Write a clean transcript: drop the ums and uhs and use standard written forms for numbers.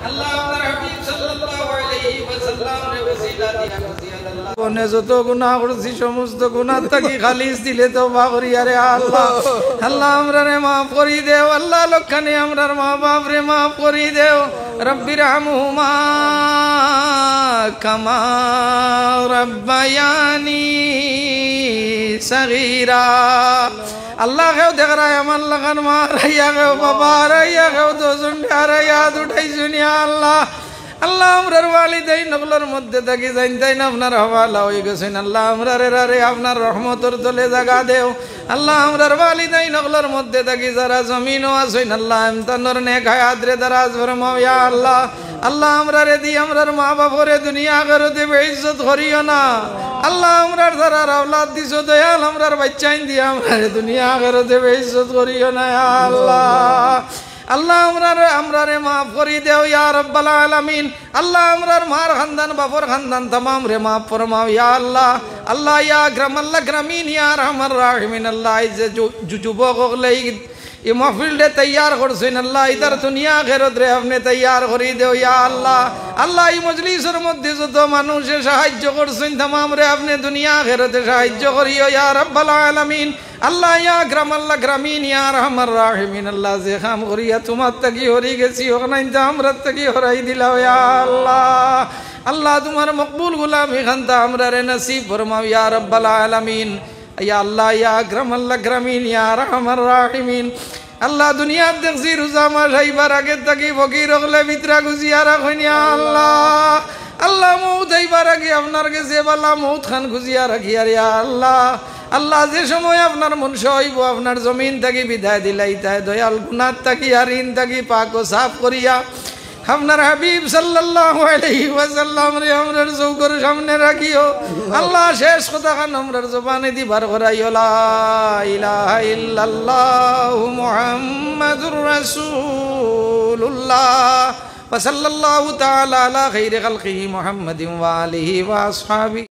আল্লাহ আপনার হাবিব সাল্লাল্লাহু আলাইহি ওয়াসাল্লাম রে ওসিলা দিয়া খুশিয়াত আল্লাহ কোনে যত গুনাহ করছি সমস্ত গুনাহ থেকে খালিস দিলে তওবা করি আরে আল্লাহ আল্লাহ আমরারে maaf করি দেও আল্লাহ লক্ষণে আমরার মা বাপ রে maaf করি দেও রব্বির রহমহুমা কামা রব্বায়ানি সগীরা আল্লাহ কেউ দেখ রা আমার লাগান মা রাইয়া কেউ বাবা রাইয়া কেউ দোজন রাইয়া উঠাই শুনিয়া আল্লাহ আল্লাহ আমরার ওয়ালিদাইন নগলের মধ্যে থাকি জানতাইন আপনার হওয়ালা হয়ে গেছেন আল্লাহ আমরার রে আপনার রহমতর তলে জাগা দেও আল্লাহ আমরার ওয়ালিদাইন নগলের মধ্যে থাকি যারা জমিনও আছেন আল্লাহ এমতানোর নেক হায়াত রে দারাজ ফরমাও ইয়া আল্লাহ আল্লাহ আমরারে দি আমরার মা বাপরে দুনিয়া আখিরাতে বেইজ্জত করিও না আল্লাহ আমরার যারা আওলাদ দিছো দয়াল আমরার বাচ্চাইন দি আমরারে দুনিয়া আখিরাতে বেইজ্জত করিও না ইয়া আল্লাহ আল্লাহ আমরারে maaf করি দেও ইয়া রাব্বাল আলামিন আল্লাহ আমরার মার খানদান বাপর খানদান तमाम রে maaf ফরমাও ইয়া আল্লাহ আল্লাহ ইয়া গ্রামিন ইয়া রহমান রাহিমিন আল্লাহ এই যে যুবক হলে এই মাহফিলটা তৈয়ার করছেন আল্লাহ ইদার দুনিয়া আখিরাত রে আপনি তৈয়ার করি দেও ইয়া আল্লাহ আল্লাহ এই মজলিসের মধ্যে যত মানুষে সাহায্য করছেন तमाम রে আপনি দুনিয়া আখিরাতে সাহায্য করিও ইয়া রাব্বাল আলামিন আল্লাহ ইয়া গ্রামিন ইয়া রহমান রাহিমিন আল্লাহ যে কাম করিয়া তোমার তাকি হরি গেছি ওখানে আমরা তাকি হরাই দিলাও ইয়া আল্লাহ আল্লাহ তোমার মকবুল গোলামি খানতা আমরা রে নসিব ফরমাও ইয়া রাব্বাল আলামিন ইয়া আল্লাহ ইয়া গ্রামিন ইয়া রহমান রাহিমিন আল্লাহ দুনিয়া দেখছি রোজা মাস আইবার আগে তাকি ফকির হলে ভিতরা গুজিয়া রাখুন ইয়া আল্লাহ আল্লাহ মৌত আইবার আগে আপনার কাছে বালা মৌত খান গুজিয়া রাখি আর ইয়া আল্লাহ আল্লাহ যে সময় আপনার মনস হইব আপনার জমিন থাকি বিদায় দিলাই তাই দয়াল গুনাত থাকি আর ইন থাকি পাক ও সাফ করিয়া আপনার হাবিব সাল্লাল্লাহু আলাইহি ওয়াসাল্লাম রে আমরার চৌকর সামনে রাখিও আল্লাহ শেষ কথা খান আমরার জবানে দিবার করাইও লা ইলাহা ইল্লাল্লাহু মুহাম্মাদুর রাসূলুল্লাহ ওয়া সাল্লাল্লাহু তাআলা আলা খাইরি খালকিহি মুহাম্মাদিন ওয়া আলিহি ওয়া আসহাবিহি